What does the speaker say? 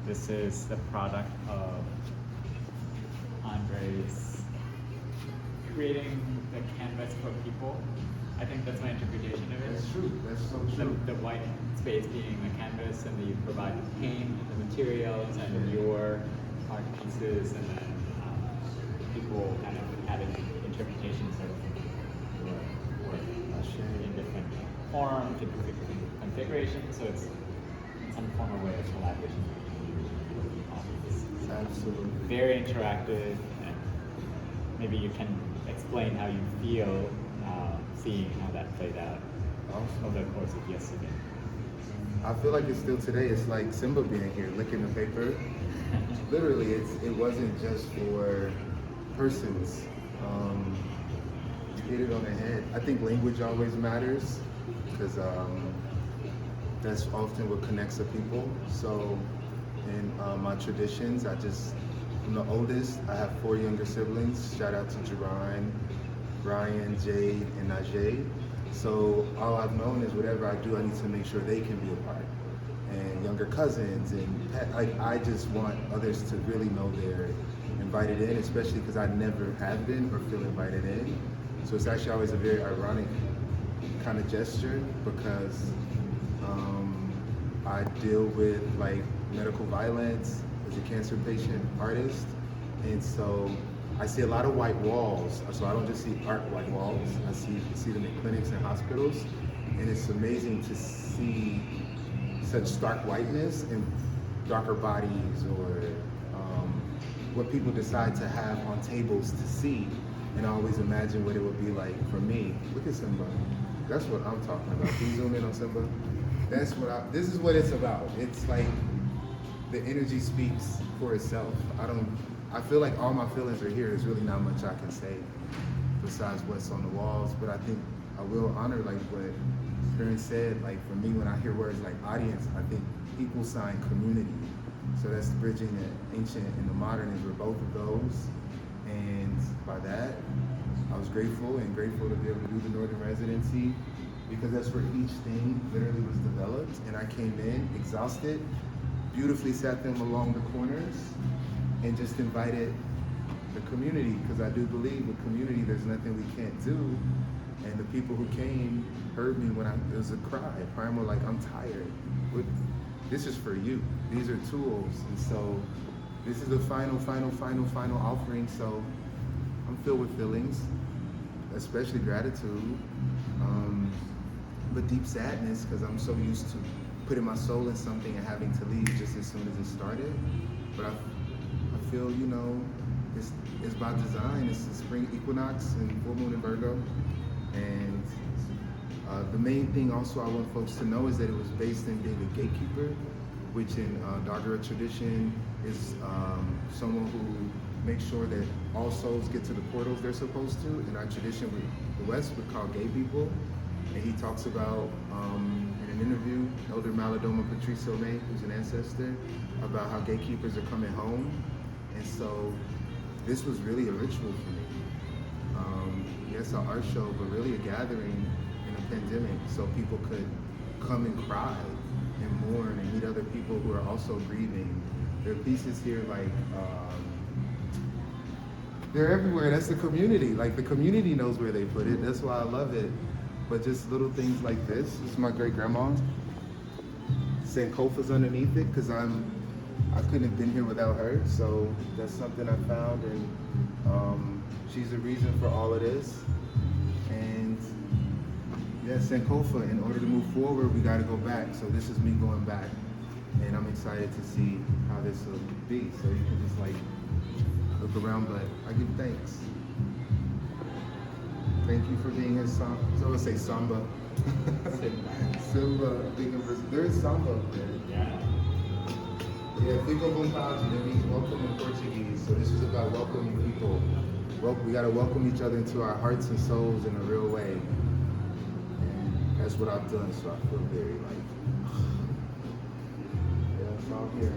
this is the product of Andre's creating the canvas for people. I think that's my interpretation of it. That's true. That's so true. The white space being the canvas, and then you provide the paint, the materials, and your art pieces, and then people kind of added interpretations of your work in different forms, in different configurations. So it's in some form or way of collaboration. Absolutely. Very interactive, and maybe you can explain how you feel seeing how that played out over the course of yesterday. I feel like it's still today. It's like Simba being here, licking the paper. Literally, it wasn't just for persons. You hit it on the head. I think language always matters because that's often what connects the people. So in my traditions, I'm the oldest. I have 4 younger siblings. Shout out to Jerron, Brian, Jade, and Najee. So all I've known is whatever I do, I need to make sure they can be a part. And younger cousins, and I just want others to really know they're invited in, especially because I never have been or feel invited in. So it's actually always a very ironic kind of gesture because I deal with like medical violence as a cancer patient artist, and so I see a lot of white walls. So I don't just see art white walls. I see them in clinics and hospitals, and it's amazing to see such stark whiteness and darker bodies, or what people decide to have on tables to see. And I always imagine what it would be like for me. Look at Simba. That's what I'm talking about. Can you zoom in on Simba? This is what it's about. It's like the energy speaks for itself. I feel like all my feelings are here. There's really not much I can say besides what's on the walls, but I think I will honor like what Karen said. Like for me, when I hear words like audience, I think equal sign community. So that's bridging the ancient and the modern, and we're both of those. And by that, I was grateful to be able to do the Northern residency, because that's where each thing literally was developed. And I came in exhausted, beautifully sat them along the corners, and just invited the community, because I do believe with community there's nothing we can't do. And the people who came heard me when it was a cry, primal, like, I'm tired. This is for you. These are tools. And so this is the final offering. So I'm filled with feelings, especially gratitude, but deep sadness, because I'm so used to putting my soul in something and having to leave just as soon as it started. But I feel, it's by design. It's the spring equinox and full moon in Virgo. And the main thing also I want folks to know is that it was based in being a gatekeeper, which in Dogara tradition is someone who makes sure that all souls get to the portals they're supposed to. In our tradition, the West would call gay people. And he talks about, in an interview, Elder Malidoma Patrice O'May, who's an ancestor, about how gatekeepers are coming home. And so this was really a ritual for me. Yes, an art show, but really a gathering in a pandemic, so people could come and cry and mourn and meet other people who are also grieving. There are pieces here like, they're everywhere. That's the community. Like, the community knows where they put it. That's why I love it. But just little things like this. This is my great grandma. Sankofa's underneath it, because I couldn't have been here without her. So that's something I found, and she's the reason for all of this. And yeah, Sankofa, in order to move forward, we got to go back. So this is me going back, and I'm excited to see how this will be. So you can just like look around, but I give thanks. Thank you for being here, Samba. So I would say Samba. Silva, there is Samba up there. Yeah, Fico Vontade, that means welcome in Portuguese. So this is about welcoming people. We gotta welcome each other into our hearts and souls in a real way. And that's what I've done, so I feel very like, yeah, it's all here.